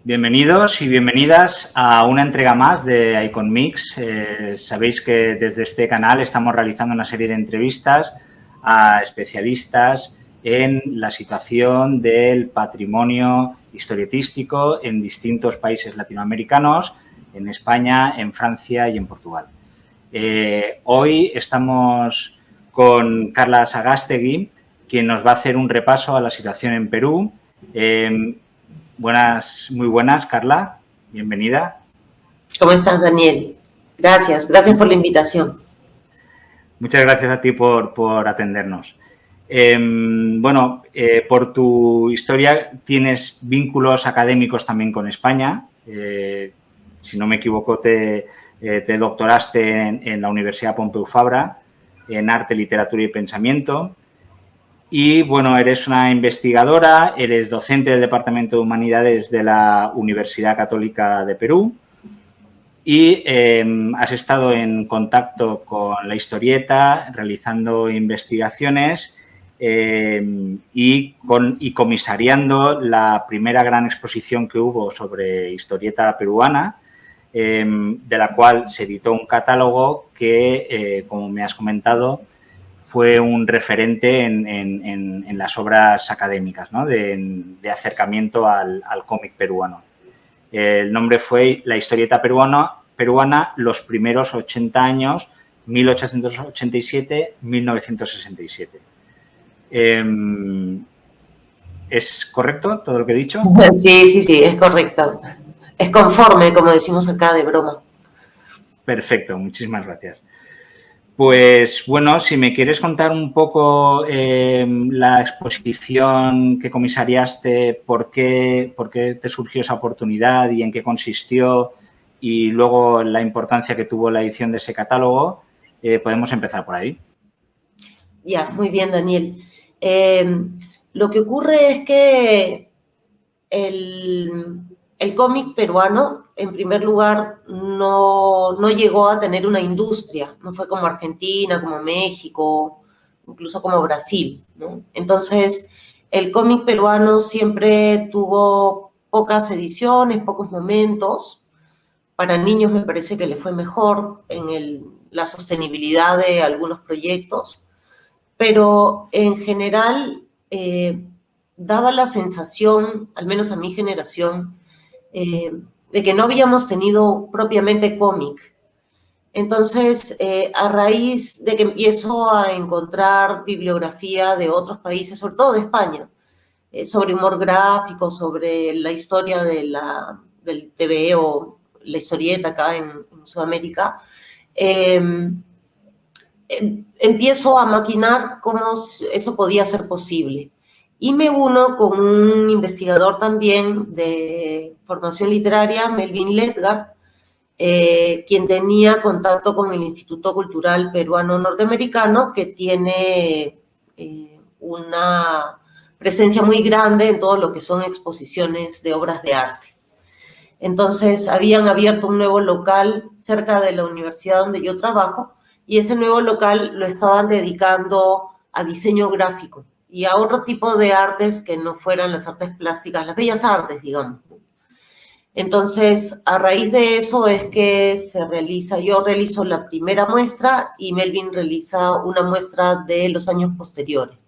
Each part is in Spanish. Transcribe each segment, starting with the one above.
Bienvenidos y bienvenidas a una entrega más de Icon Mix. Sabéis que desde este canal estamos realizando una serie de entrevistas a especialistas en la situación del patrimonio historietístico en distintos países latinoamericanos, en España, en Francia y en Portugal. Hoy estamos con Carla Sagástegui, quien nos va a hacer un repaso a la situación en Perú. Muy buenas, Carla. Bienvenida. ¿Cómo estás, Daniel? Gracias por la invitación. Muchas gracias a ti por atendernos. Por tu historia tienes vínculos académicos también con España. Si no me equivoco, te doctoraste en la Universidad Pompeu Fabra en Arte, Literatura y Pensamiento. Y, bueno, eres una investigadora, eres docente del Departamento de Humanidades de la Universidad Católica de Perú y has estado en contacto con la historieta, realizando investigaciones y comisariando la primera gran exposición que hubo sobre historieta peruana, de la cual se editó un catálogo que, como me has comentado, fue un referente en las obras académicas, ¿no? de acercamiento al cómic peruano. El nombre fue La historieta peruana, los primeros 80 años, 1887-1967. ¿Es correcto todo lo que he dicho? Sí, es correcto. Es conforme, como decimos acá de broma. Perfecto, muchísimas gracias. Pues bueno, si me quieres contar un poco la exposición que comisariaste, por qué te surgió esa oportunidad y en qué consistió, y luego la importancia que tuvo la edición de ese catálogo, podemos empezar por ahí. Ya, muy bien, Daniel. Lo que ocurre es que el cómic peruano, en primer lugar, no llegó a tener una industria. No fue como Argentina, como México, incluso como Brasil, ¿no? Entonces, el cómic peruano siempre tuvo pocas ediciones, pocos momentos. Para niños me parece que le fue mejor en la sostenibilidad de algunos proyectos, pero en general daba la sensación, al menos a mi generación, de que no habíamos tenido propiamente cómic. Entonces, a raíz de que empiezo a encontrar bibliografía de otros países, sobre todo de España, sobre humor gráfico, sobre la historia del TV o la historieta acá en Sudamérica, empiezo a maquinar cómo eso podía ser posible. Y me uno con un investigador también de formación literaria, Melvin Ledgard, quien tenía contacto con el Instituto Cultural Peruano Norteamericano, que tiene una presencia muy grande en todo lo que son exposiciones de obras de arte. Entonces, habían abierto un nuevo local cerca de la universidad donde yo trabajo, y ese nuevo local lo estaban dedicando a diseño gráfico y a otro tipo de artes que no fueran las artes plásticas, las bellas artes, digamos. Entonces, a raíz de eso es que yo realizo la primera muestra y Melvin realiza una muestra de los años posteriores.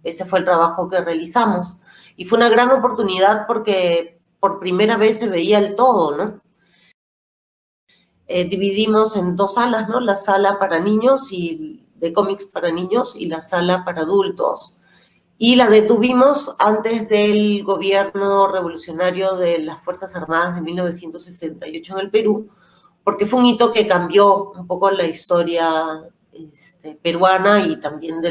Ese fue el trabajo que realizamos. Y fue una gran oportunidad porque por primera vez se veía el todo, ¿no? Dividimos en dos salas, ¿no? La sala para niños y de cómics para niños y la sala para adultos. Y la detuvimos antes del gobierno revolucionario de las Fuerzas Armadas de 1968 en el Perú, porque fue un hito que cambió un poco la historia peruana y también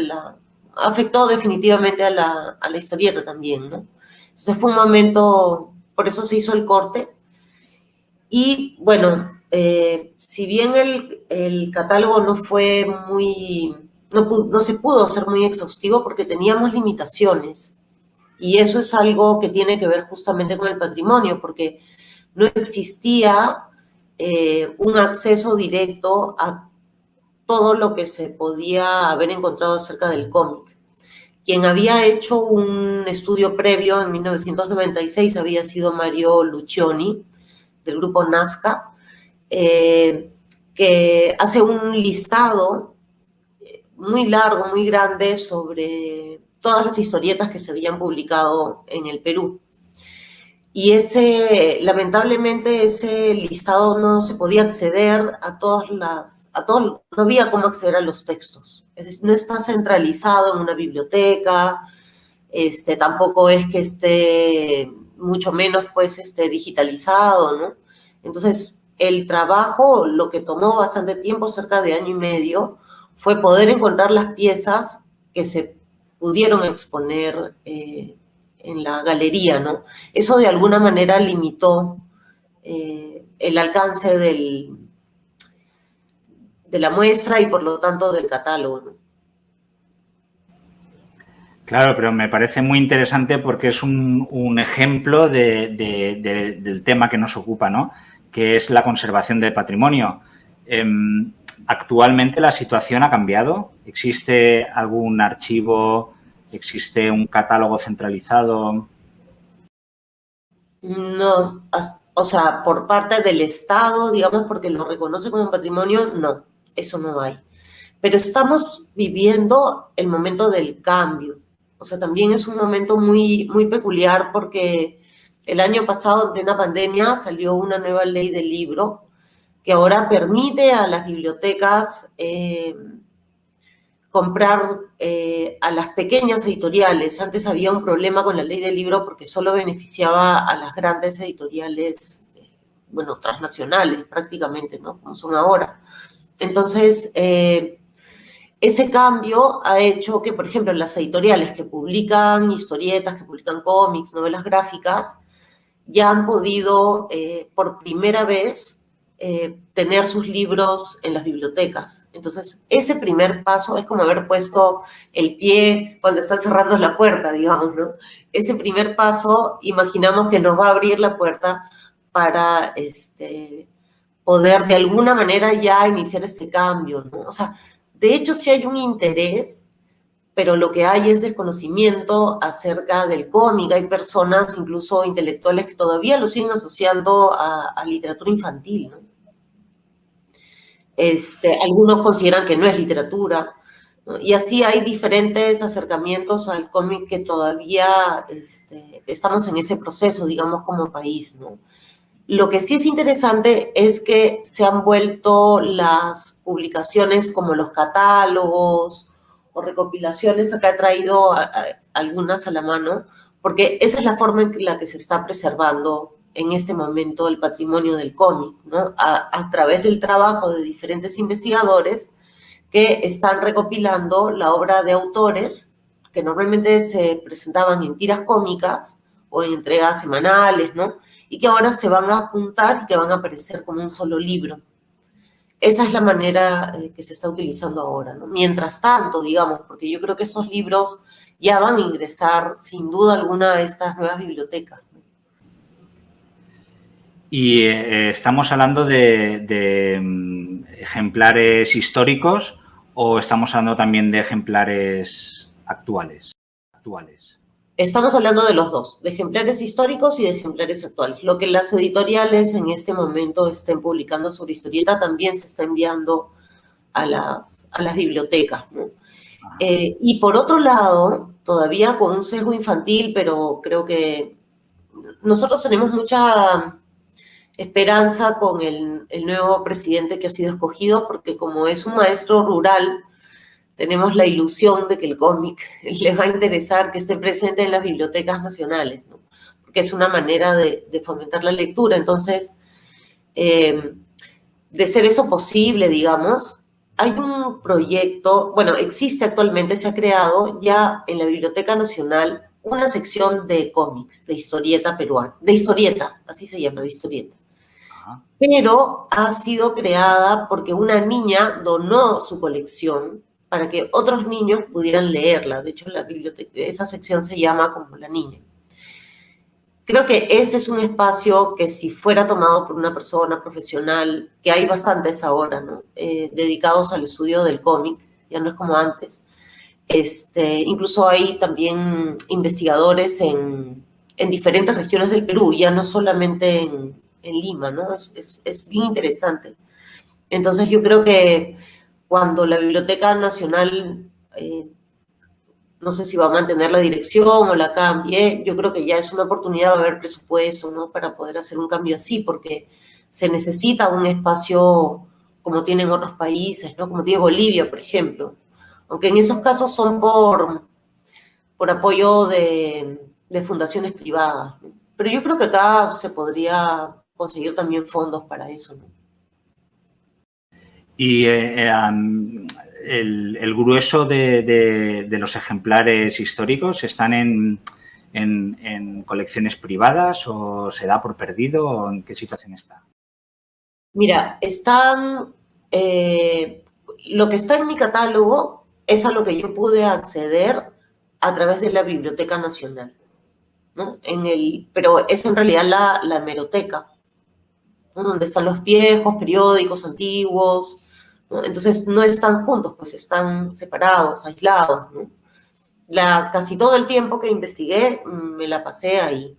afectó definitivamente a la historieta también, ¿no? Entonces fue un momento, por eso se hizo el corte. Y bueno, si bien el catálogo no fue no se pudo ser muy exhaustivo porque teníamos limitaciones, y eso es algo que tiene que ver justamente con el patrimonio, porque no existía un acceso directo a todo lo que se podía haber encontrado acerca del cómic. Quien había hecho un estudio previo en 1996 había sido Mario Lucioni, del grupo Nazca, que hace un listado muy largo, muy grande sobre todas las historietas que se habían publicado en el Perú. Y lamentablemente ese listado no se podía acceder no había cómo acceder a los textos. Es decir, no está centralizado en una biblioteca, tampoco es que esté, mucho menos pues digitalizado, ¿no? Entonces, el trabajo, lo que tomó bastante tiempo, cerca de año y medio, fue poder encontrar las piezas que se pudieron exponer en la galería, ¿no? Eso de alguna manera limitó el alcance de la muestra y por lo tanto del catálogo, ¿no? Claro, pero me parece muy interesante porque es un ejemplo del tema que nos ocupa, ¿no? Que es la conservación del patrimonio. Actualmente la situación ha cambiado. ¿Existe algún archivo? ¿Existe un catálogo centralizado? No, o sea, por parte del Estado, digamos, porque lo reconoce como patrimonio, no, eso no hay. Pero estamos viviendo el momento del cambio. O sea, también es un momento muy, muy peculiar porque el año pasado, en plena pandemia, salió una nueva ley del libro que ahora permite a las bibliotecas comprar a las pequeñas editoriales. Antes había un problema con la ley del libro porque solo beneficiaba a las grandes editoriales, bueno, transnacionales prácticamente, ¿no? Como son ahora. Entonces, ese cambio ha hecho que, por ejemplo, las editoriales que publican historietas, que publican cómics, novelas gráficas, ya han podido, por primera vez, tener sus libros en las bibliotecas. Entonces, ese primer paso es como haber puesto el pie cuando están cerrando la puerta, digamos, ¿no? Ese primer paso, imaginamos que nos va a abrir la puerta para poder de alguna manera ya iniciar este cambio, ¿no? O sea, de hecho, sí hay un interés, pero lo que hay es desconocimiento acerca del cómic. Hay personas, incluso intelectuales, que todavía lo siguen asociando a literatura infantil, ¿no? Algunos consideran que no es literatura, ¿no? Y así hay diferentes acercamientos al cómic que todavía estamos en ese proceso, digamos, como país, ¿no? Lo que sí es interesante es que se han vuelto las publicaciones como los catálogos o recopilaciones, acá he traído algunas a la mano, porque esa es la forma en la que se está preservando en este momento el patrimonio del cómic, ¿no? A través del trabajo de diferentes investigadores que están recopilando la obra de autores que normalmente se presentaban en tiras cómicas o en entregas semanales, ¿no? Y que ahora se van a juntar y que van a aparecer como un solo libro. Esa es la manera que se está utilizando ahora, ¿no? Mientras tanto, digamos, porque yo creo que esos libros ya van a ingresar sin duda alguna a estas nuevas bibliotecas, ¿no? Y ¿estamos hablando de ejemplares históricos o estamos hablando también de ejemplares actuales? Estamos hablando de los dos, de ejemplares históricos y de ejemplares actuales. Lo que las editoriales en este momento estén publicando sobre historieta también se está enviando a las bibliotecas, ¿no? Y por otro lado, todavía con un sesgo infantil, pero creo que nosotros tenemos mucha esperanza con el nuevo presidente que ha sido escogido, porque como es un maestro rural, tenemos la ilusión de que el cómic les va a interesar que esté presente en las bibliotecas nacionales, ¿no? Porque es una manera de fomentar la lectura. Entonces, de ser eso posible, digamos, hay un proyecto, bueno, existe actualmente, se ha creado ya en la Biblioteca Nacional una sección de cómics, de historieta peruana, de historieta, así se llama, de historieta. Pero ha sido creada porque una niña donó su colección para que otros niños pudieran leerla. De hecho, la biblioteca, esa sección se llama como La Niña. Creo que ese es un espacio que si fuera tomado por una persona profesional, que hay bastantes ahora, ¿no? Dedicados al estudio del cómic, ya no es como antes, Incluso hay también investigadores en diferentes regiones del Perú, ya no solamente en Lima, ¿no? Es bien interesante. Entonces yo creo que cuando la Biblioteca Nacional, no sé si va a mantener la dirección o la cambie, yo creo que ya es una oportunidad de haber presupuesto, ¿no? Para poder hacer un cambio así, porque se necesita un espacio como tienen otros países, ¿no? Como tiene Bolivia, por ejemplo. Aunque en esos casos son por apoyo de fundaciones privadas, ¿no? Pero yo creo que acá se podría conseguir también fondos para eso, ¿no? Y el grueso de los ejemplares históricos están en colecciones privadas o se da por perdido o en qué situación está. Mira, lo que está en mi catálogo es a lo que yo pude acceder a través de la Biblioteca Nacional, ¿no? Pero es en realidad la hemeroteca, ¿no? Donde están los viejos periódicos antiguos, ¿no? Entonces no están juntos, pues están separados, aislados, ¿no? Casi todo el tiempo que investigué me la pasé ahí.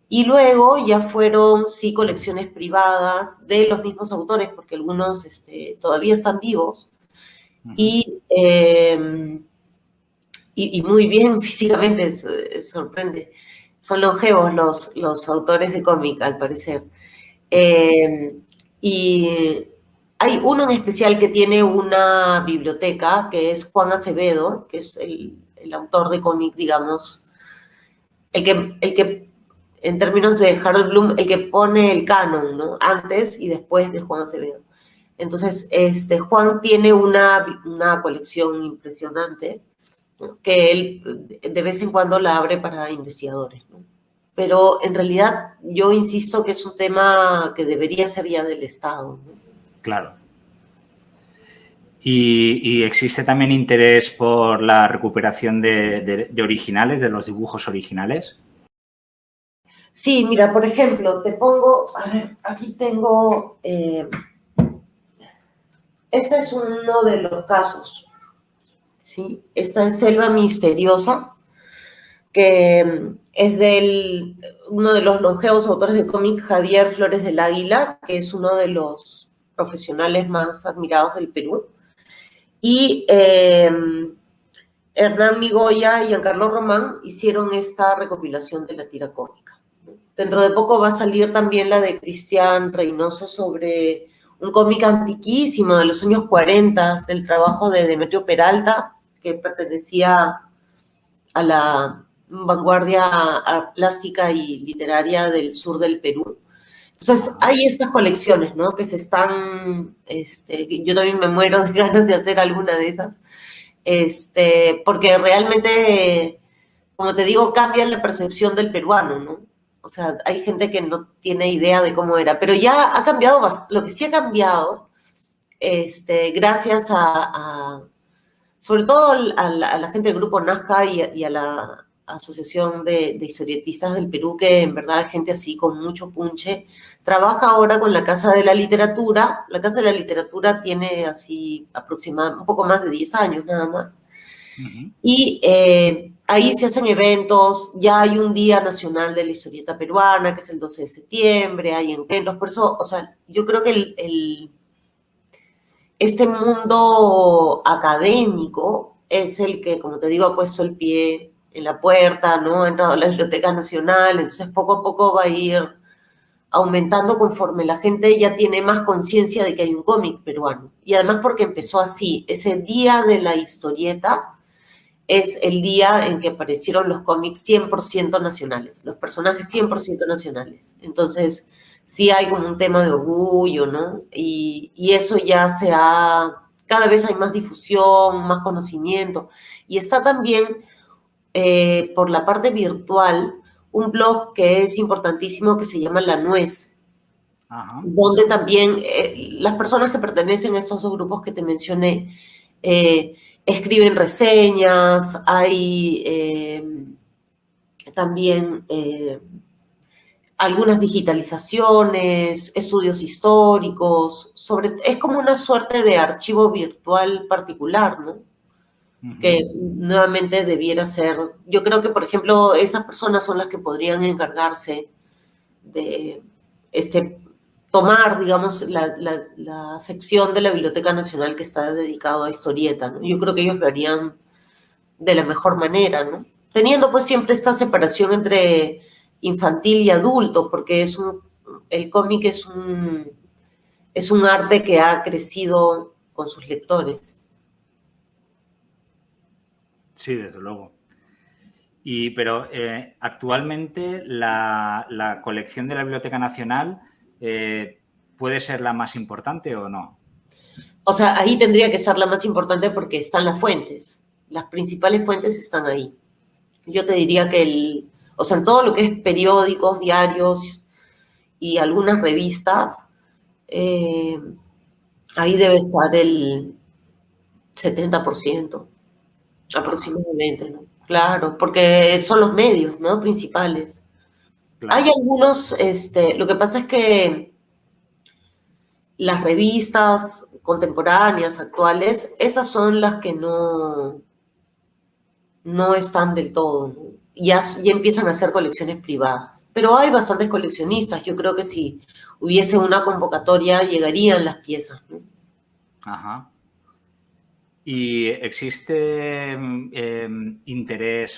Y luego ya fueron, sí, colecciones privadas de los mismos autores, porque algunos todavía están vivos y, y muy bien físicamente, sorprende. Son longevos los autores de cómic, al parecer. Y hay uno en especial que tiene una biblioteca, que es Juan Acevedo, que es el autor de cómic, digamos, el que en términos de Harold Bloom, el que pone el canon, ¿no? Antes y después de Juan Acevedo. Entonces, Juan tiene una colección impresionante, ¿no? Que él de vez en cuando la abre para investigadores, ¿no? Pero en realidad yo insisto que es un tema que debería ser ya del Estado, ¿no? Claro. ¿Y existe también interés por la recuperación de originales, de los dibujos originales? Sí, mira, por ejemplo, te pongo, a ver, aquí tengo, este es uno de los casos, ¿sí? Esta es Selva Misteriosa, que es uno de los longevos autores de cómic, Javier Flores del Águila, que es uno de los profesionales más admirados del Perú. Y Hernán Migoya y Giancarlo Román hicieron esta recopilación de la tira cómica. Dentro de poco va a salir también la de Cristian Reynoso sobre un cómic antiquísimo de los años 40, del trabajo de Demetrio Peralta, que pertenecía a la vanguardia plástica y literaria del sur del Perú. Entonces, hay estas colecciones, ¿no? Que se están, yo también me muero de ganas de hacer alguna de esas, porque realmente, como te digo, cambian la percepción del peruano, ¿no? O sea, hay gente que no tiene idea de cómo era, pero ya ha cambiado, lo que sí ha cambiado, gracias sobre todo a la gente del Grupo Nazca y a la Asociación de Historietistas del Perú, que en verdad gente así con mucho punche, trabaja ahora con la Casa de la Literatura. La Casa de la Literatura tiene así aproximadamente un poco más de 10 años nada más. Y ahí se hacen eventos, ya hay un Día Nacional de la Historieta Peruana, que es el 12 de septiembre, hay encuentros, por eso, o sea, yo creo que este mundo académico es el que, como te digo, ha puesto el pie en la puerta, ¿no? Ha entrado a la Biblioteca Nacional, entonces poco a poco va a ir aumentando conforme la gente ya tiene más conciencia de que hay un cómic peruano. Y además porque empezó así, ese Día de la Historieta es el día en que aparecieron los cómics 100% nacionales, los personajes 100% nacionales. Entonces, sí hay como un tema de orgullo, ¿no? Y eso ya cada vez hay más difusión, más conocimiento. Y está también, por la parte virtual, un blog que es importantísimo que se llama La Nuez, donde también las personas que pertenecen a estos dos grupos que te mencioné, escriben reseñas, hay también algunas digitalizaciones, estudios históricos, es como una suerte de archivo virtual particular, ¿no? que nuevamente debiera ser, yo creo que, por ejemplo, esas personas son las que podrían encargarse de tomar, digamos, la sección de la Biblioteca Nacional que está dedicado a historieta, ¿no? Yo creo que ellos lo harían de la mejor manera, ¿no? Teniendo pues siempre esta separación entre infantil y adulto, porque el cómic es un arte que ha crecido con sus lectores. Sí, desde luego. Pero actualmente la colección de la Biblioteca Nacional ¿puede ser la más importante o no? O sea, ahí tendría que ser la más importante porque están las fuentes. Las principales fuentes están ahí. Yo te diría que o sea, en todo lo que es periódicos, diarios y algunas revistas, ahí debe estar el 70% aproximadamente, ¿no? Claro, porque son los medios, ¿no? Principales. Claro. Hay algunos, lo que pasa es que las revistas contemporáneas, actuales, esas son las que no están del todo, ¿no? Ya empiezan a hacer colecciones privadas. Pero hay bastantes coleccionistas. Yo creo que si hubiese una convocatoria, llegarían las piezas, ¿no? Ajá. ¿Y existe interés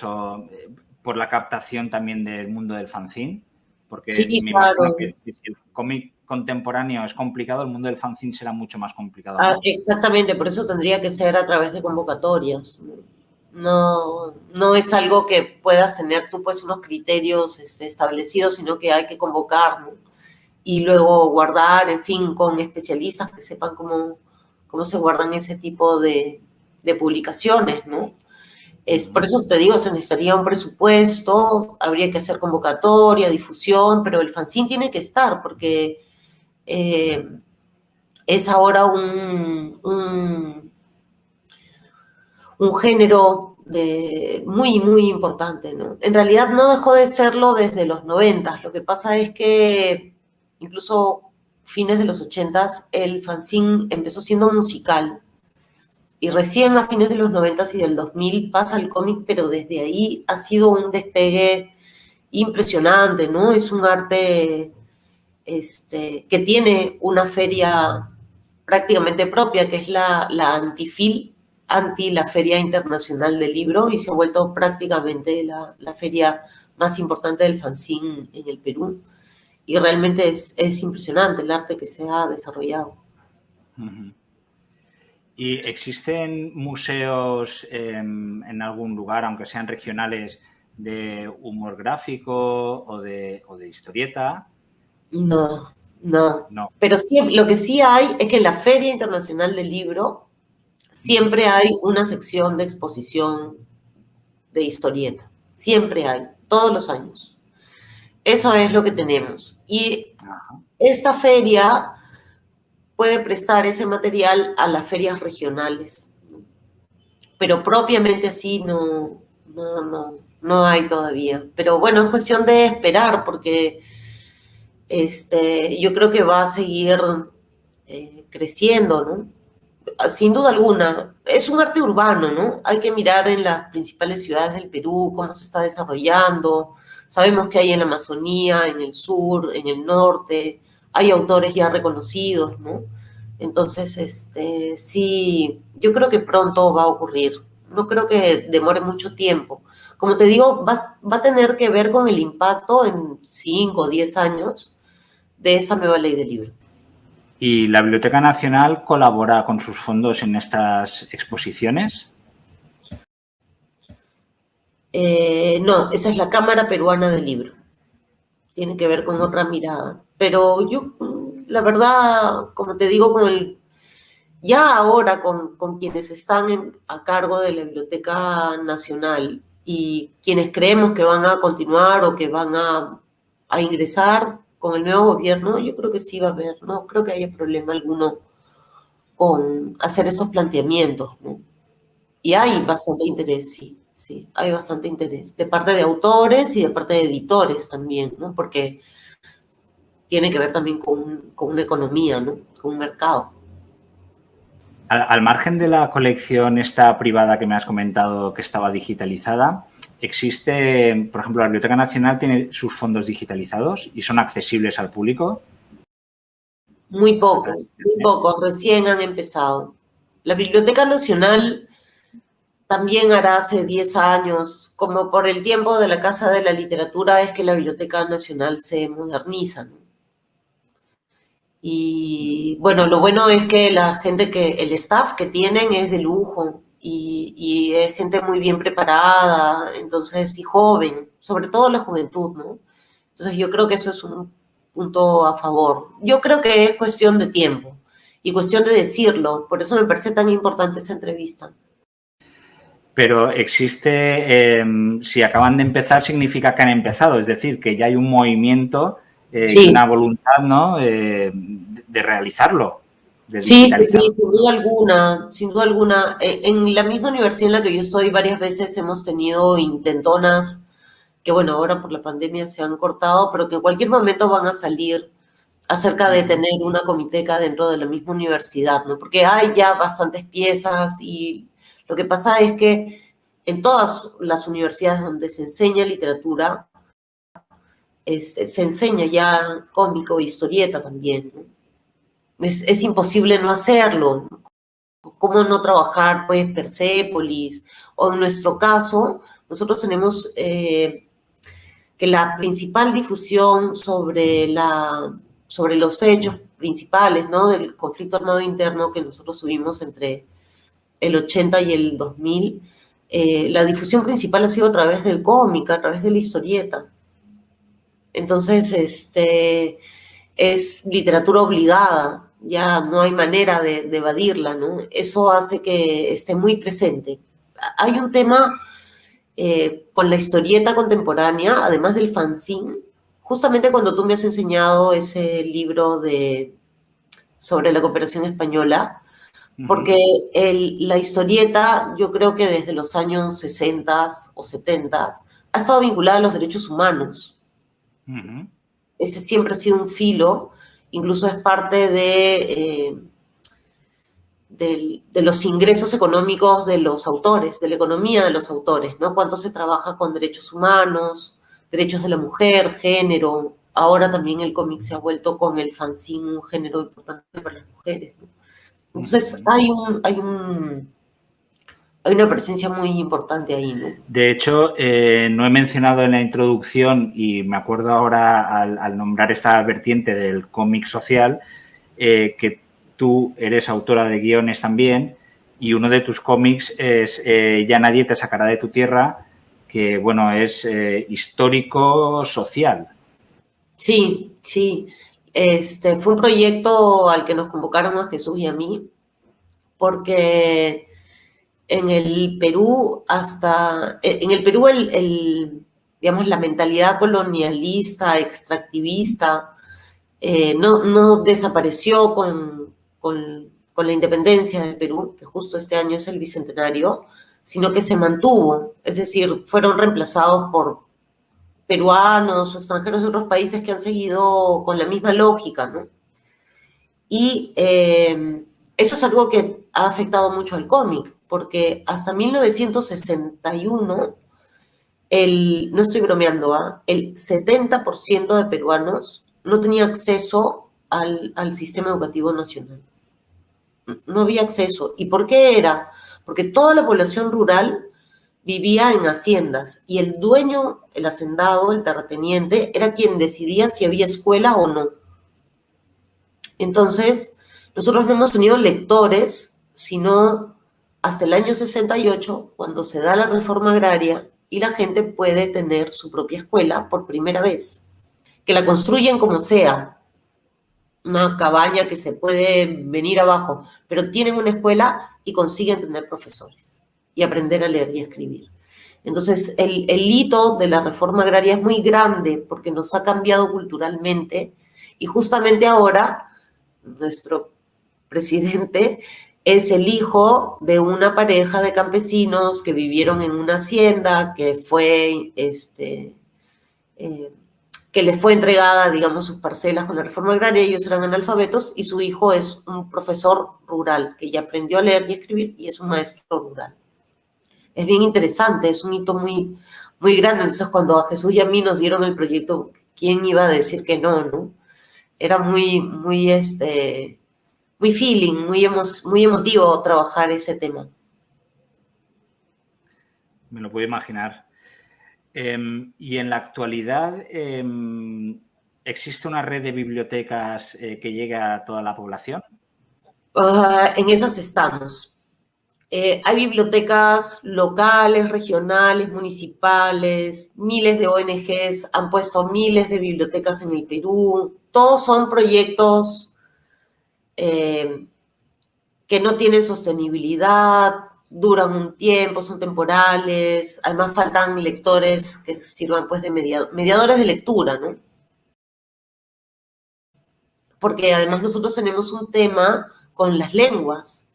por la captación también del mundo del fanzine? Porque Sí, me claro. imagino que si el cómic contemporáneo es complicado, el mundo del fanzine será mucho más complicado, Ah, ¿no? exactamente, por eso tendría que ser a través de convocatorias. No es algo que puedas tener tú pues unos criterios establecidos, sino que hay que convocar, ¿no? Y luego guardar, en fin, con especialistas que sepan cómo se guardan ese tipo de publicaciones, ¿no? Por eso te digo, se necesitaría un presupuesto, habría que hacer convocatoria, difusión, pero el fanzine tiene que estar porque es ahora un género muy importante, ¿no? En realidad no dejó de serlo desde los 90. Lo que pasa es que incluso fines de los 80 el fanzine empezó siendo musical y recién a fines de los 90 y del 2000 pasa el cómic, pero desde ahí ha sido un despegue impresionante, ¿no? Es un arte que tiene una feria prácticamente propia, que es la Antifil, la Feria Internacional del Libro, y se ha vuelto prácticamente la feria más importante del fanzine en el Perú. Y realmente es impresionante el arte que se ha desarrollado. ¿Y existen museos en algún lugar, aunque sean regionales, de humor gráfico o de historieta? No. No. Pero sí, lo que sí hay es que en la Feria Internacional del Libro siempre hay una sección de exposición de historieta. Siempre hay, todos los años. Eso es lo que tenemos. Y esta feria puede prestar ese material a las ferias regionales. Pero propiamente así no hay todavía. Pero bueno, es cuestión de esperar porque yo creo que va a seguir creciendo, ¿no? Sin duda alguna, es un arte urbano, ¿no? Hay que mirar en las principales ciudades del Perú cómo se está desarrollando. Sabemos que hay en la Amazonía, en el sur, en el norte, hay autores ya reconocidos, ¿no? Entonces, sí, yo creo que pronto va a ocurrir. No creo que demore mucho tiempo. Como te digo, va a tener que ver con el impacto en 5 o 10 años de esta nueva ley del libro. ¿Y la Biblioteca Nacional colabora con sus fondos en estas exposiciones? No, esa es la Cámara Peruana del Libro. Tiene que ver con otra mirada. Pero yo, la verdad, como te digo, ya ahora con quienes están a cargo de la Biblioteca Nacional y quienes creemos que van a continuar o que van a ingresar con el nuevo gobierno, yo creo que sí va a haber, no creo que haya problema alguno con hacer estos planteamientos, ¿no? Y hay bastante interés, sí, hay bastante interés, de parte de autores y de parte de editores también, ¿no? Porque tiene que ver también con una economía, ¿no? Con un mercado. Al margen de la colección esta privada que me has comentado que estaba digitalizada, existe, por ejemplo, la Biblioteca Nacional tiene sus fondos digitalizados y son accesibles al público. Muy pocos, recién han empezado. La Biblioteca Nacional también hará hace 10 años, como por el tiempo de la Casa de la Literatura, es que la Biblioteca Nacional se moderniza, ¿no? Y bueno, lo bueno es que el staff que tienen es de lujo y es gente muy bien preparada, entonces, y joven, sobre todo la juventud, ¿no? Entonces yo creo que eso es un punto a favor. Yo creo que es cuestión de tiempo y cuestión de decirlo, por eso me parece tan importante esta entrevista. Pero existe, si acaban de empezar, significa que han empezado, es decir, que ya hay un movimiento Sí. y una voluntad, ¿no?, de realizarlo. Sí, sin duda alguna, sin duda alguna. En la misma universidad en la que yo estoy, varias veces hemos tenido intentonas que, bueno, ahora por la pandemia se han cortado, pero que en cualquier momento van a salir acerca de tener una comiteca dentro de la misma universidad, ¿no? Porque hay ya bastantes piezas y lo que pasa es que en todas las universidades donde se enseña literatura, se enseña ya cómico e historieta también, ¿no? Es imposible no hacerlo. ¿Cómo no trabajar, pues, Persépolis? O en nuestro caso, nosotros tenemos que la principal difusión sobre los hechos principales, ¿no?, del conflicto armado interno que nosotros tuvimos entre el 80 y el 2000, la difusión principal ha sido a través del cómic, a través de la historieta. Entonces, es literatura obligada, ya no hay manera de evadirla, ¿no? Eso hace que esté muy presente. Hay un tema con la historieta contemporánea, además del fanzine, justamente cuando tú me has enseñado ese libro sobre la cooperación española, porque la historieta, yo creo que desde los años 60 o 70 ha estado vinculada a los derechos humanos. Ese siempre ha sido un filo, incluso es parte de los ingresos económicos de los autores, de la economía de los autores, ¿no? Cuánto se trabaja con derechos humanos, derechos de la mujer, género. Ahora también el cómic se ha vuelto con el fanzine un género importante para las mujeres, ¿no? Entonces hay una presencia muy importante ahí, ¿no? De hecho, no he mencionado en la introducción, y me acuerdo ahora al nombrar esta vertiente del cómic social, que tú eres autora de guiones también, y uno de tus cómics es Ya nadie te sacará de tu tierra, que, bueno, es histórico-social. Sí, sí. Fue un proyecto al que nos convocaron a Jesús y a mí, porque en el Perú digamos, la mentalidad colonialista, extractivista, no desapareció con la independencia del Perú, que justo este año es el bicentenario, sino que se mantuvo, es decir, fueron reemplazados por peruanos o extranjeros de otros países que han seguido con la misma lógica, ¿no? Y eso es algo que ha afectado mucho al cómic, porque hasta 1961, no estoy bromeando, el 70% de peruanos no tenía acceso al sistema educativo nacional. No había acceso. ¿Y por qué era? Porque toda la población rural vivía en haciendas y el dueño, el hacendado, el terrateniente, era quien decidía si había escuela o no. Entonces, nosotros no hemos tenido lectores, sino hasta el año 68, cuando se da la reforma agraria y la gente puede tener su propia escuela por primera vez, que la construyen como sea, una cabaña que se puede venir abajo, pero tienen una escuela y consiguen tener profesores y aprender a leer y escribir. Entonces, el hito de la reforma agraria es muy grande porque nos ha cambiado culturalmente y justamente ahora nuestro presidente es el hijo de una pareja de campesinos que vivieron en una hacienda que fue que les fue entregada, digamos, sus parcelas con la reforma agraria, ellos eran analfabetos, y su hijo es un profesor rural, que ya aprendió a leer y escribir, y es un maestro rural. Es bien interesante, es un hito muy, muy grande. Entonces, cuando a Jesús y a mí nos dieron el proyecto, ¿quién iba a decir que no, no? Era muy, muy, muy feeling, muy emotivo trabajar ese tema. Me lo puedo imaginar. Y en la actualidad, ¿existe una red de bibliotecas que llegue a toda la población? En esas estamos. Hay bibliotecas locales, regionales, municipales, miles de ONGs han puesto miles de bibliotecas en el Perú. Todos son proyectos que no tienen sostenibilidad, duran un tiempo, son temporales. Además faltan lectores que sirvan pues de mediadores de lectura, ¿no? Porque además nosotros tenemos un tema con las lenguas,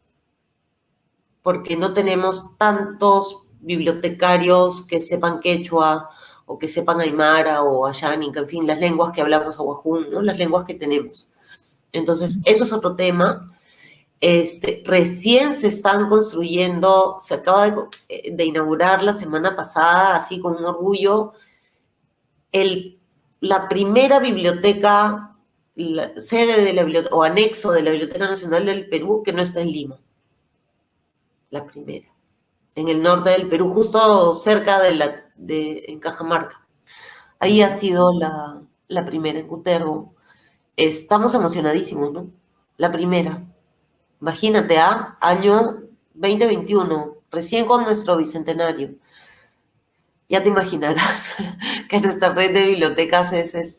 porque no tenemos tantos bibliotecarios que sepan quechua o que sepan aymara o ayánica, en fin, las lenguas que hablamos aguajún, ¿no? Las lenguas que tenemos. Entonces, eso es otro tema. Recién se están construyendo, se acaba de inaugurar la semana pasada, así con un orgullo, la primera biblioteca, la sede de la biblioteca, o anexo de la Biblioteca Nacional del Perú, que no está en Lima. La primera. En el norte del Perú, justo cerca en Cajamarca. Ahí ha sido la primera, en Cutervo. Estamos emocionadísimos, ¿no? La primera. Imagínate, año 2021, recién con nuestro bicentenario. Ya te imaginarás que nuestra red de bibliotecas es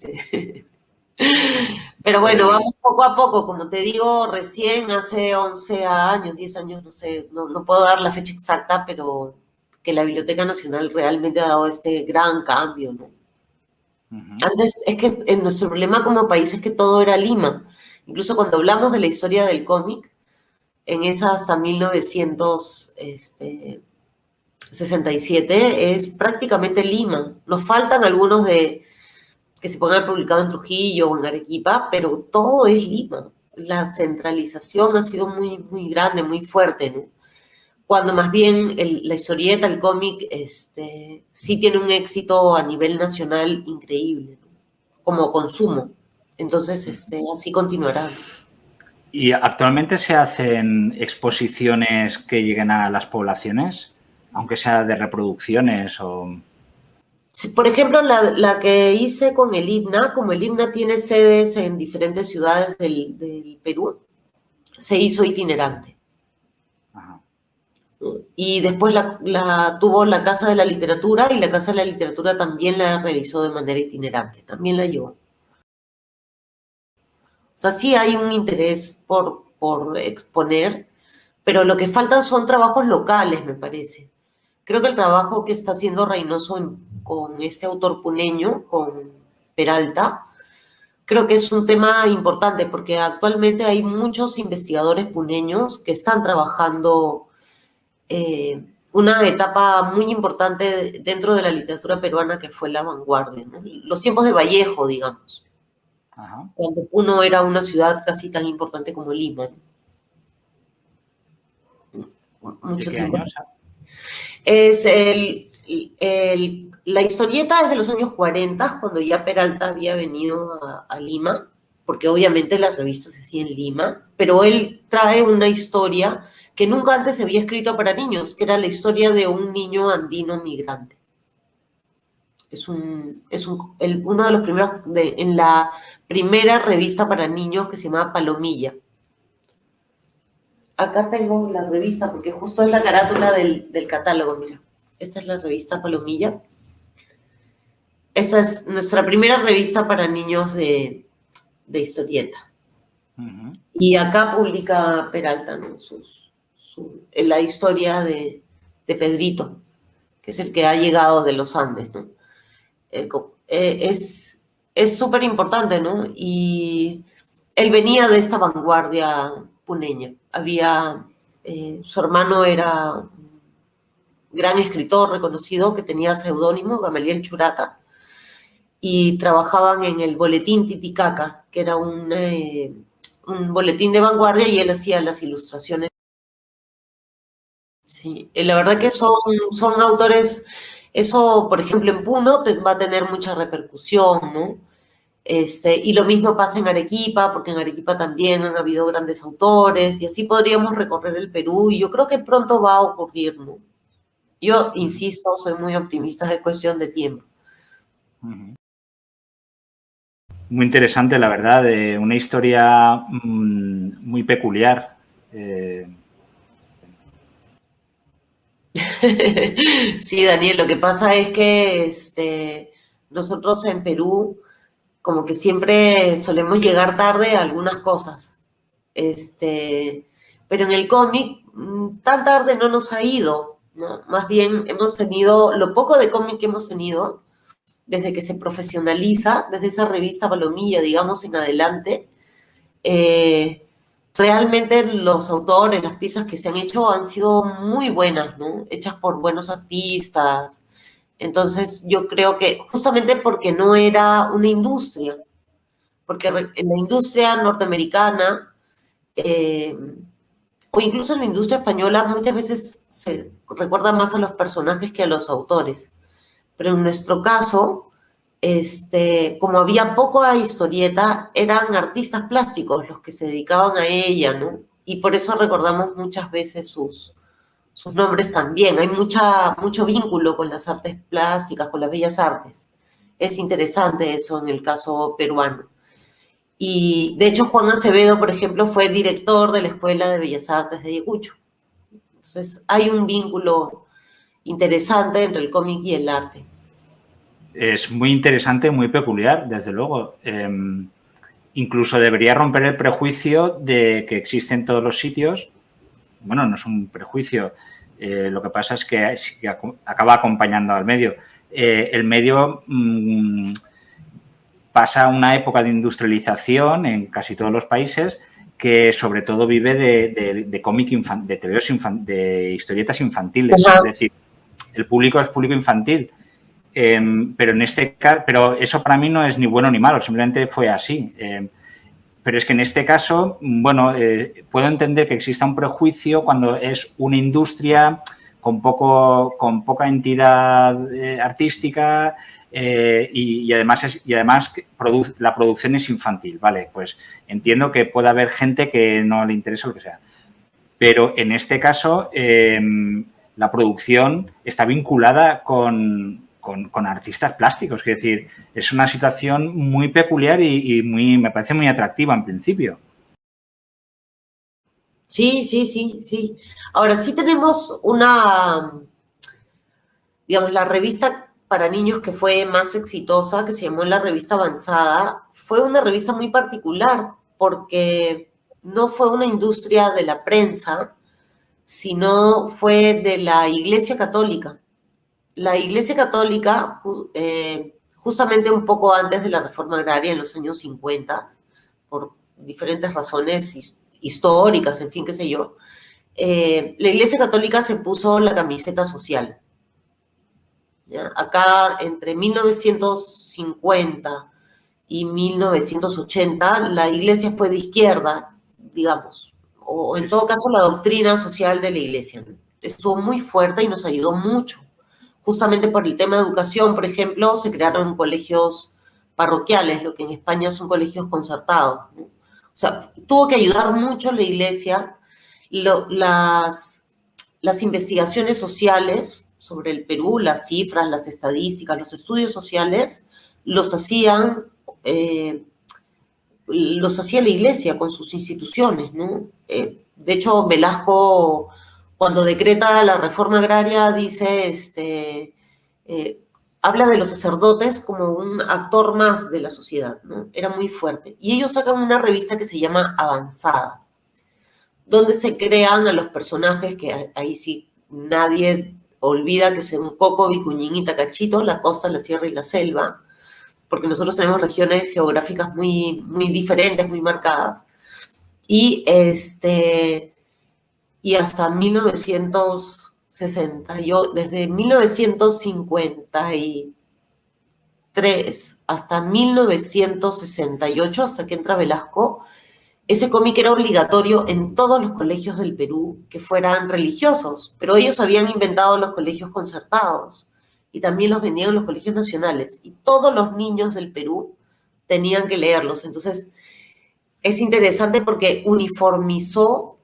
Pero bueno, vamos poco a poco, como te digo, recién hace 11 años, 10 años, no sé, no puedo dar la fecha exacta, pero que la Biblioteca Nacional realmente ha dado este gran cambio, ¿no? Antes, es que nuestro problema como país es que todo era Lima. Incluso cuando hablamos de la historia del cómic, en esa hasta 1967, es prácticamente Lima. Nos faltan algunos que se pueden haber publicado en Trujillo o en Arequipa, pero todo es Lima. La centralización ha sido muy, muy grande, muy fuerte, ¿no? Cuando más bien la historieta, el cómic, sí tiene un éxito a nivel nacional increíble, ¿no? Como consumo. Entonces, así continuará. ¿Y actualmente se hacen exposiciones que lleguen a las poblaciones? Aunque sea de reproducciones o... Por ejemplo, la que hice con el IBNA, como el IBNA tiene sedes en diferentes ciudades del Perú, se hizo itinerante. Ajá. Y después tuvo la Casa de la Literatura, y la Casa de la Literatura también la realizó de manera itinerante, también la llevó. O sea, sí hay un interés por exponer, pero lo que faltan son trabajos locales, me parece. Creo que el trabajo que está haciendo Reynoso con este autor puneño, con Peralta, creo que es un tema importante porque actualmente hay muchos investigadores puneños que están trabajando una etapa muy importante dentro de la literatura peruana, que fue la vanguardia, ¿no? Los tiempos de Vallejo, digamos. Ajá. Cuando Puno era una ciudad casi tan importante como Lima, ¿no? Mucho ¿De qué tiempo. años? Es la historieta es de los años 40, cuando ya Peralta había venido a Lima, porque obviamente la revista se hacía en Lima, pero él trae una historia que nunca antes se había escrito para niños, que era la historia de un niño andino migrante. Es uno de los primeros, en la primera revista para niños, que se llamaba Palomilla. Acá tengo la revista, porque justo es la carátula del catálogo, mira. Esta es la revista Palomilla. Esta es nuestra primera revista para niños de historieta. Y acá publica Peralta, ¿no? La historia de Pedrito, que es el que ha llegado de los Andes, ¿no? Es súper importante, ¿no? Y él venía de esta vanguardia puneña. Su hermano era un gran escritor reconocido que tenía seudónimo, Gamaliel Churata, y trabajaban en el boletín Titicaca, que era un boletín de vanguardia, y él hacía las ilustraciones. Sí, la verdad que son autores, eso, por ejemplo, en Puno va a tener mucha repercusión, ¿no? Y lo mismo pasa en Arequipa, porque en Arequipa también han habido grandes autores, y así podríamos recorrer el Perú, y yo creo que pronto va a ocurrir, ¿no? Yo, insisto, soy muy optimista, es cuestión de tiempo. Muy interesante, la verdad, una historia muy peculiar. Sí, Daniel, lo que pasa es que nosotros en Perú como que siempre solemos llegar tarde a algunas cosas. Pero en el cómic tan tarde no nos ha ido, ¿no? Más bien hemos tenido, lo poco de cómic que hemos tenido, desde que se profesionaliza, desde esa revista Palomilla, digamos, en adelante, realmente los autores, las piezas que se han hecho han sido muy buenas, ¿no? Hechas por buenos artistas. Entonces yo creo que justamente porque no era una industria, porque en la industria norteamericana o incluso en la industria española muchas veces se recuerda más a los personajes que a los autores. Pero en nuestro caso, como había poca historieta, eran artistas plásticos los que se dedicaban a ella, ¿no? Y por eso recordamos muchas veces sus nombres también. Hay mucho vínculo con las artes plásticas, con las bellas artes. Es interesante eso en el caso peruano. Y de hecho Juan Acevedo, por ejemplo, fue director de la Escuela de Bellas Artes de Ayacucho. Entonces hay un vínculo interesante entre el cómic y el arte. Es muy interesante, muy peculiar, desde luego. Incluso debería romper el prejuicio de que existe en todos los sitios. Bueno, no es un prejuicio. Lo que pasa es que acaba acompañando al medio. El medio pasa una época de industrialización en casi todos los países que sobre todo vive de cómic de tebeos de historietas infantiles. Ajá. Es decir, el público es público infantil. Pero en este caso, pero eso para mí no es ni bueno ni malo, simplemente fue así. Pero es que en este caso, bueno, puedo entender que exista un prejuicio cuando es una industria con poca entidad artística y además la producción es infantil, ¿vale? Pues entiendo que puede haber gente que no le interesa lo que sea. Pero en este caso, la producción está vinculada con artistas plásticos. Es decir, es una situación muy peculiar y me parece muy atractiva en principio. Sí. Ahora sí tenemos digamos, la revista para niños que fue más exitosa, que se llamó la Revista Avanzada, fue una revista muy particular porque no fue una industria de la prensa, sino fue de la Iglesia Católica. La Iglesia Católica, justamente un poco antes de la reforma agraria, en los años 50, por diferentes razones históricas, en fin, qué sé yo, la Iglesia Católica se puso la camiseta social. ¿Ya? Acá, entre 1950 y 1980, la Iglesia fue de izquierda, digamos, o en todo caso la doctrina social de la Iglesia, ¿no? Estuvo muy fuerte y nos ayudó mucho. Justamente por el tema de educación, por ejemplo, se crearon colegios parroquiales, lo que en España son colegios concertados, ¿no? O sea, tuvo que ayudar mucho la Iglesia. Las investigaciones sociales sobre el Perú, las cifras, las estadísticas, los estudios sociales, los hacía la Iglesia con sus instituciones, ¿no? De hecho, Velasco, cuando decreta la reforma agraria, dice, habla de los sacerdotes como un actor más de la sociedad, ¿no? Era muy fuerte. Y ellos sacan una revista que se llama Avanzada, donde se crean a los personajes que ahí sí nadie olvida que son Coco, Vicuñín y Tacachito, la costa, la sierra y la selva, porque nosotros tenemos regiones geográficas muy diferentes, muy marcadas. Y, y hasta 1960, desde 1953 1963 hasta 1968, hasta que entra Velasco, ese cómic era obligatorio en todos los colegios del Perú que fueran religiosos, pero ellos habían inventado los colegios concertados y también los vendían en los colegios nacionales, y todos los niños del Perú tenían que leerlos. Entonces, es interesante porque uniformizó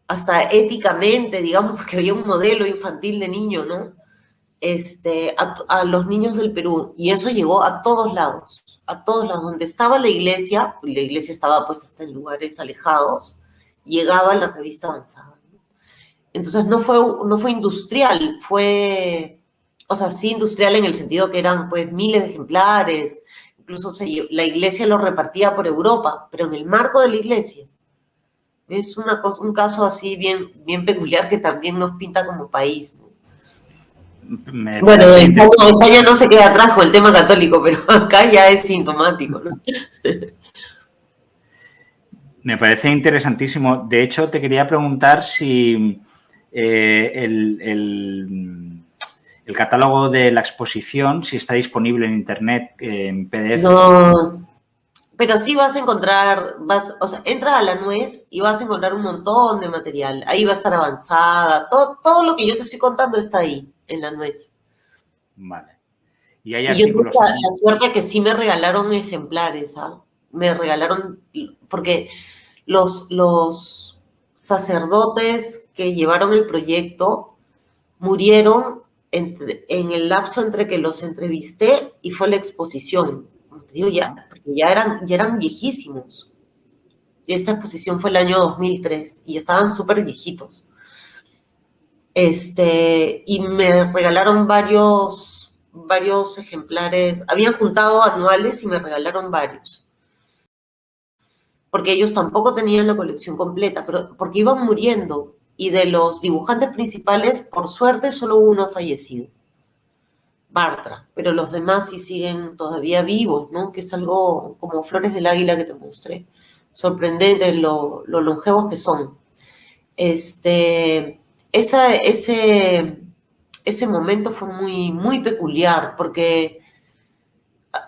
hasta éticamente, digamos, porque había un modelo infantil de niño, ¿no? A los niños del Perú, y eso llegó a todos lados, donde estaba la iglesia estaba pues hasta en lugares alejados, llegaba la revista avanzada. Entonces no fue industrial, o sea, sí industrial en el sentido que eran pues miles de ejemplares, incluso la iglesia lo repartía por Europa, pero en el marco de la iglesia. Es un caso así bien, bien peculiar que también nos pinta como país, ¿no? Bueno, España no se queda atrás con el tema católico, pero acá ya es sintomático, ¿no? Me parece interesantísimo. De hecho, te quería preguntar si el catálogo de la exposición, si está disponible en internet, en PDF. No, pero sí vas a encontrar, o sea, entra a La Nuez y vas a encontrar un montón de material. Ahí va a estar avanzada. Todo lo que yo te estoy contando está ahí, en La Nuez. Vale. Y hay Y yo tuve artículos. la suerte que sí me regalaron ejemplares, ¿ah? Me regalaron, porque los sacerdotes que llevaron el proyecto murieron en el lapso entre que los entrevisté y fue la exposición. Como te digo, porque ya eran viejísimos. Esta exposición fue el año 2003 y estaban súper viejitos. Y me regalaron varios ejemplares. Habían juntado anuales y me regalaron varios. Porque ellos tampoco tenían la colección completa, pero porque iban muriendo. Y de los dibujantes principales, por suerte, solo uno ha fallecido. Bartra. Pero los demás sí siguen todavía vivos, ¿no? Que es algo como Flores del Águila que te mostré. Sorprendente lo longevos que son. Ese momento fue muy, muy peculiar, porque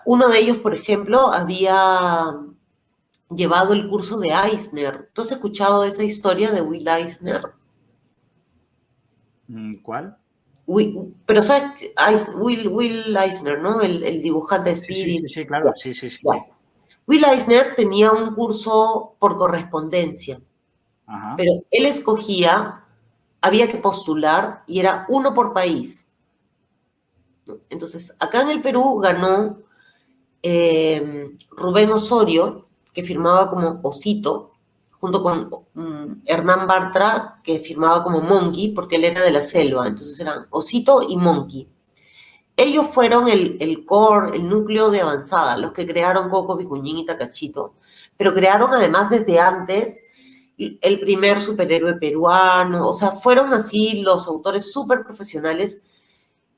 uno de ellos, por ejemplo, había llevado el curso de Eisner. ¿Tú has escuchado esa historia de Will Eisner? ¿Cuál? Pero ¿sabes? Will Eisner, ¿no? El dibujante de Spirit. Sí, claro, sí. Yeah. Will Eisner tenía un curso por correspondencia. Ajá. Pero él escogía, había que postular y era uno por país. Entonces, acá en el Perú ganó Rubén Osorio, que firmaba como Osito, junto con Hernán Bartra, que firmaba como Monkey, porque él era de la selva. Entonces eran Osito y Monkey. Ellos fueron el core, el núcleo de avanzada, los que crearon Coco, Vicuñín y Takachito, pero crearon además desde antes el primer superhéroe peruano. O sea, fueron así los autores súper profesionales,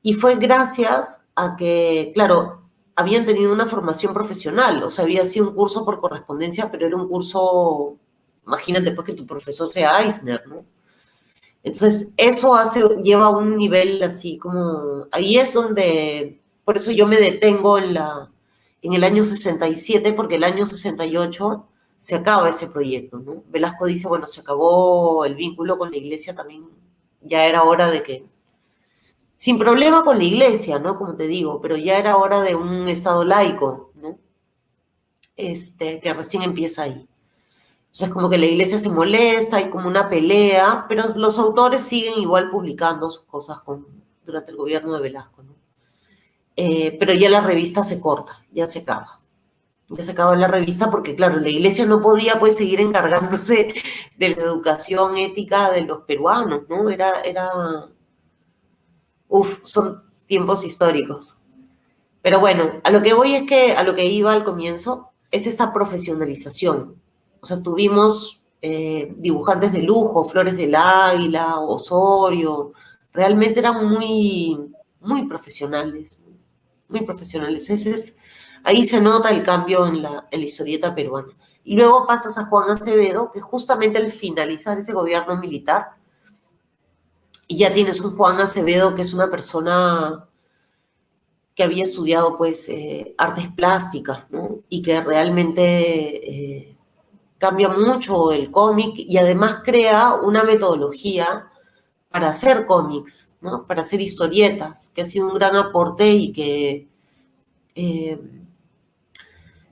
y fue gracias a que, claro, habían tenido una formación profesional. O sea, había sido un curso por correspondencia, pero era un curso, imagínate pues que tu profesor sea Eisner, ¿no? Entonces, eso lleva a un nivel así como, ahí es donde, por eso yo me detengo en el año 67, porque el año 68 se acaba ese proyecto, ¿no? Velasco dice, bueno, se acabó el vínculo con la iglesia también, ya era hora de que, sin problema con la iglesia, ¿no? Como te digo, pero ya era hora de un estado laico, ¿no? Que recién empieza ahí. Entonces, como que la iglesia se molesta, hay como una pelea, pero los autores siguen igual publicando sus cosas durante el gobierno de Velasco, ¿no? Pero ya la revista se corta, ya se acaba. Ya se acaba la revista porque, claro, la iglesia no podía pues seguir encargándose de la educación ética de los peruanos, ¿no? Son tiempos históricos. Pero bueno, a lo que voy es que, a lo que iba al comienzo, es esa profesionalización. O sea, tuvimos dibujantes de lujo, Flores del Águila, Osorio, realmente eran muy, muy profesionales, muy profesionales. Ahí se nota el cambio en la historieta peruana. Y luego pasas a Juan Acevedo, que justamente al finalizar ese gobierno militar, y ya tienes un Juan Acevedo que es una persona que que había estudiado pues artes plásticas, ¿no? Y que realmente cambia mucho el cómic y además crea una metodología para hacer cómics, ¿no? Para hacer historietas, que ha sido un gran aporte y que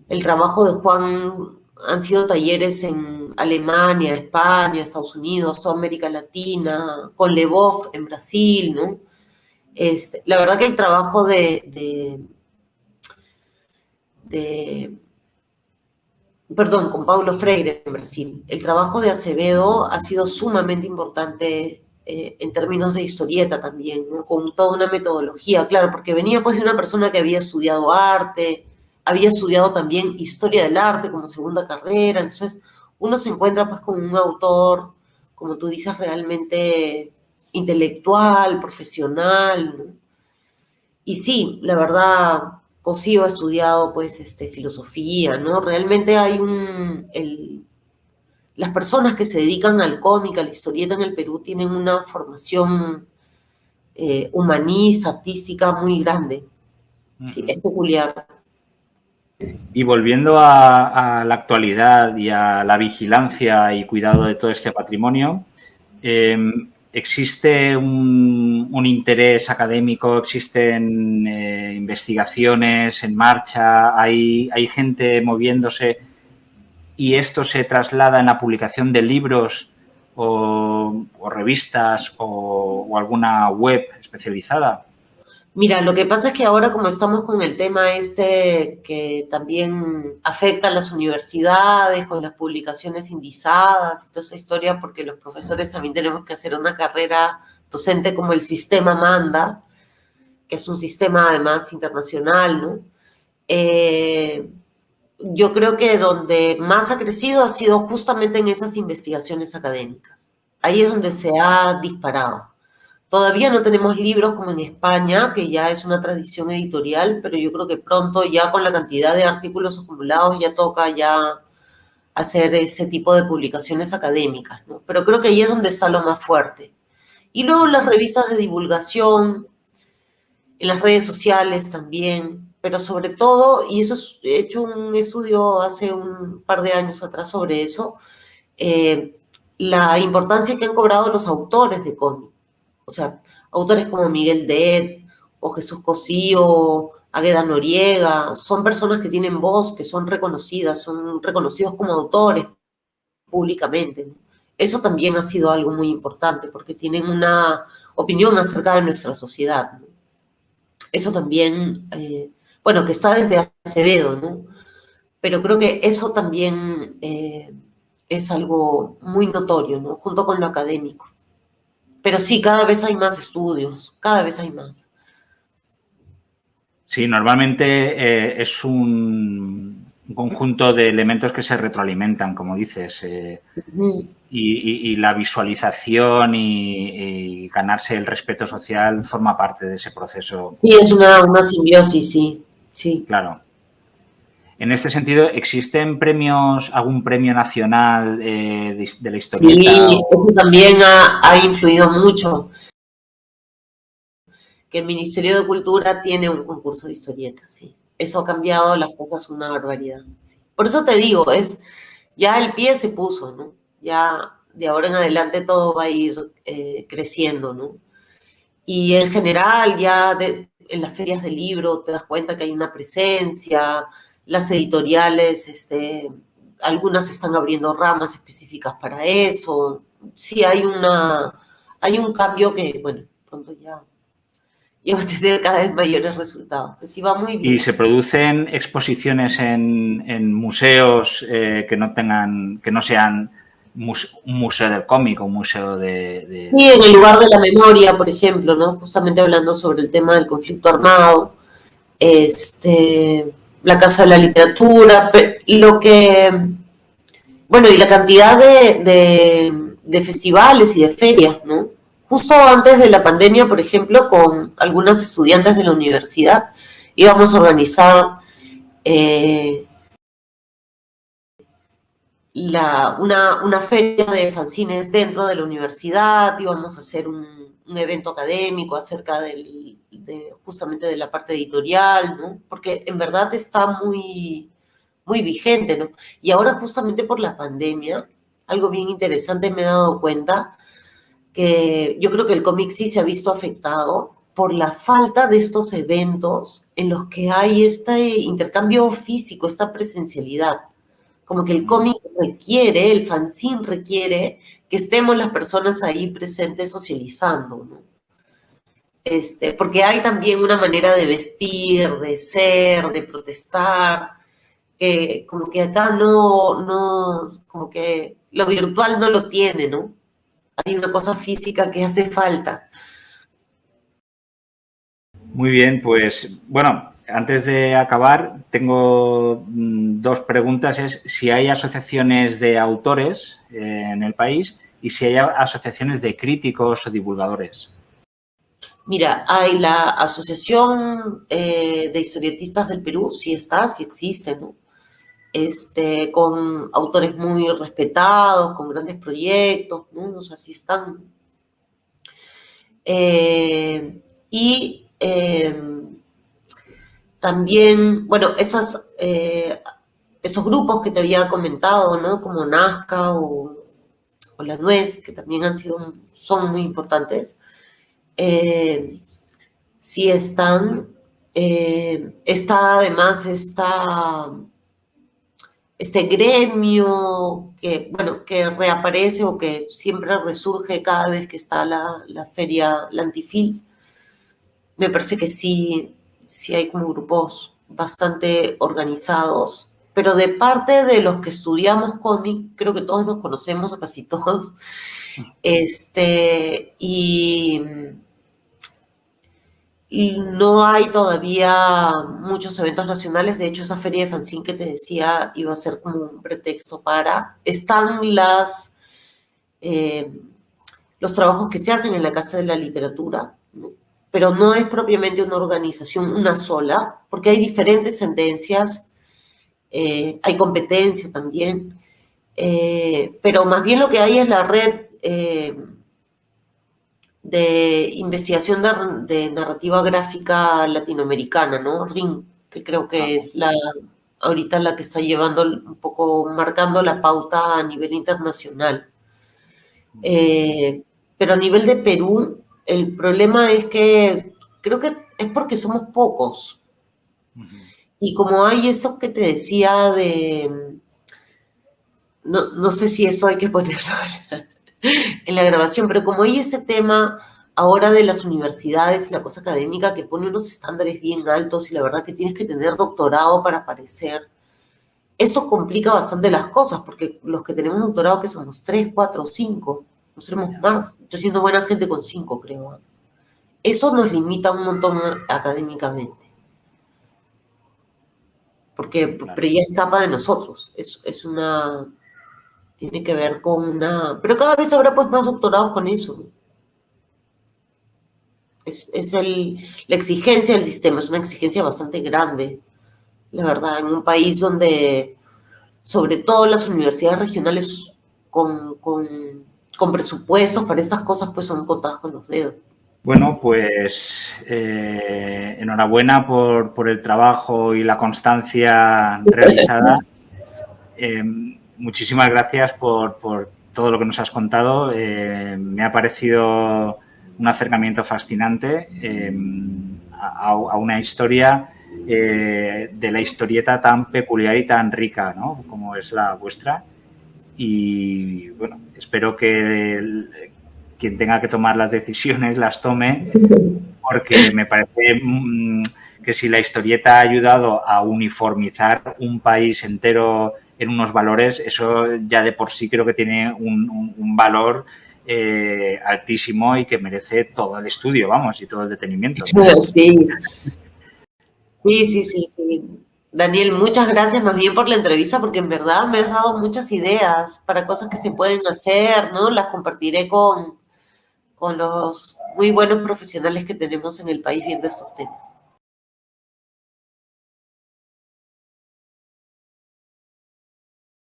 el trabajo de Juan han sido talleres en Alemania, España, Estados Unidos, toda América Latina, con Lebov en Brasil, ¿no? La verdad que el trabajo perdón, con Paulo Freire en Brasil, el trabajo de Acevedo ha sido sumamente importante en términos de historieta también, ¿no? Con toda una metodología, claro, porque venía pues de una persona que había estudiado arte, había estudiado también historia del arte como segunda carrera, entonces uno se encuentra pues con un autor, como tú dices, realmente intelectual, profesional, ¿no? Y sí, la verdad, Cosío ha estudiado pues filosofía, ¿no? Realmente hay las personas que se dedican al cómic, a la historieta en el Perú, tienen una formación humanista, artística muy grande. Sí, es peculiar. Y volviendo a la actualidad y a la vigilancia y cuidado de todo este patrimonio, ¿existe un interés académico? ¿Existen investigaciones en marcha? ¿Hay gente moviéndose y esto se traslada en la publicación de libros o revistas o alguna web especializada? Mira, lo que pasa es que ahora como estamos con el tema que también afecta a las universidades, con las publicaciones indizadas y toda esa historia, porque los profesores también tenemos que hacer una carrera docente como el sistema manda, que es un sistema además internacional, ¿no? Yo creo que donde más ha crecido ha sido justamente en esas investigaciones académicas. Ahí es donde se ha disparado. Todavía no tenemos libros como en España, que ya es una tradición editorial, pero yo creo que pronto ya con la cantidad de artículos acumulados ya toca ya hacer ese tipo de publicaciones académicas, ¿no? Pero creo que ahí es donde está lo más fuerte. Y luego las revistas de divulgación, en las redes sociales también, pero sobre todo, y eso he hecho un estudio hace un par de años atrás sobre eso, la importancia que han cobrado los autores de cómic. O sea, autores como Miguel Ded o Jesús Cosío, Águeda Noriega, son personas que tienen voz, que son reconocidas, son reconocidos como autores públicamente, ¿no? Eso también ha sido algo muy importante porque tienen una opinión acerca de nuestra sociedad, ¿no? Eso también, bueno, que está desde Acevedo, ¿no? Pero creo que eso también es algo muy notorio, ¿no? Junto con lo académico. Pero sí, cada vez hay más estudios, cada vez hay más. Sí, normalmente es un conjunto de elementos que se retroalimentan, como dices, y la visualización y ganarse el respeto social forma parte de ese proceso. Sí, es una simbiosis, sí, sí. Claro. En este sentido, ¿existen premios, algún premio nacional de la historieta? Sí, eso también ha influido mucho. Que el Ministerio de Cultura tiene un concurso de historietas, sí. Eso ha cambiado las cosas una barbaridad. Sí. Por eso te digo, ya el pie se puso, ¿no? Ya de ahora en adelante todo va a ir creciendo, ¿no? Y en general ya en las ferias de libro te das cuenta que hay una presencia, las editoriales, algunas están abriendo ramas específicas para eso. Sí, hay un cambio que, bueno, pronto ya va a tener cada vez mayores resultados. Pues sí, va muy bien. ¿Y se producen exposiciones en museos que no sean un museo del cómic o un museo de... Sí, en el lugar de la memoria, por ejemplo, ¿no? Justamente hablando sobre el tema del conflicto armado, la Casa de la Literatura, bueno, y la cantidad de festivales y de ferias, ¿no? Justo antes de la pandemia, por ejemplo, con algunas estudiantes de la universidad, íbamos a organizar una feria de fanzines dentro de la universidad, íbamos a hacer un un evento académico acerca justamente de la parte editorial, ¿no? Porque en verdad está muy, muy vigente, ¿no? Y ahora justamente por la pandemia, algo bien interesante me he dado cuenta, que yo creo que el cómic sí se ha visto afectado por la falta de estos eventos en los que hay este intercambio físico, esta presencialidad. Como que el cómic requiere, el fanzine requiere que estemos las personas ahí presentes socializando, ¿no? Porque hay también una manera de vestir, de ser, de protestar, como que acá como que lo virtual no lo tiene, ¿no? Hay una cosa física que hace falta. Muy bien, pues bueno, antes de acabar, tengo dos preguntas. Es si hay asociaciones de autores en el país y si hay asociaciones de críticos o divulgadores. Mira, hay la Asociación de Historietistas del Perú, sí está, sí existe, ¿no? Con autores muy respetados, con grandes proyectos, ¿no? O sea, sí están. Y también, bueno, esos grupos que te había comentado, ¿no? Como Nazca o La Nuez, que también son muy importantes, sí están. Está además este gremio que, bueno, que reaparece o que siempre resurge cada vez que está la feria, la Antifil. Me parece que sí hay como grupos bastante organizados, pero de parte de los que estudiamos cómic, creo que todos nos conocemos, o casi todos, y no hay todavía muchos eventos nacionales. De hecho, esa feria de fanzine que te decía iba a ser como un pretexto para. Están los trabajos que se hacen en la Casa de la Literatura, ¿no? Pero no es propiamente una organización, una sola, porque hay diferentes tendencias, hay competencia también, pero más bien lo que hay es la red de investigación de narrativa gráfica latinoamericana, ¿no? RIN, que creo que es ahorita la que está llevando un poco, marcando la pauta a nivel internacional. Pero a nivel de Perú, el problema es que creo que es porque somos pocos. Y como hay eso que te decía no sé si eso hay que ponerlo en la grabación, pero como hay este tema ahora de las universidades y la cosa académica que pone unos estándares bien altos y la verdad que tienes que tener doctorado para aparecer, esto complica bastante las cosas, porque los que tenemos doctorado que somos 3, 4, 5, no seremos más. Yo siendo buena gente con 5, creo. Eso nos limita un montón académicamente. Pero ya escapa de nosotros. Tiene que ver con pero cada vez habrá pues más doctorados con eso. La exigencia del sistema, es una exigencia bastante grande, la verdad, en un país donde, sobre todo las universidades regionales con presupuestos para estas cosas, pues son contadas con los dedos. Bueno, pues enhorabuena por el trabajo y la constancia realizada. Muchísimas gracias por todo lo que nos has contado. Me ha parecido un acercamiento fascinante a una historia de la historieta tan peculiar y tan rica, ¿no? Como es la vuestra. Y bueno, espero que quien tenga que tomar las decisiones las tome, porque me parece que si la historieta ha ayudado a uniformizar un país entero en unos valores, eso ya de por sí creo que tiene un valor altísimo y que merece todo el estudio, vamos, y todo el detenimiento. Sí. Sí. Daniel, muchas gracias más bien por la entrevista, porque en verdad me has dado muchas ideas para cosas que se pueden hacer, ¿no? Las compartiré con los muy buenos profesionales que tenemos en el país viendo estos temas.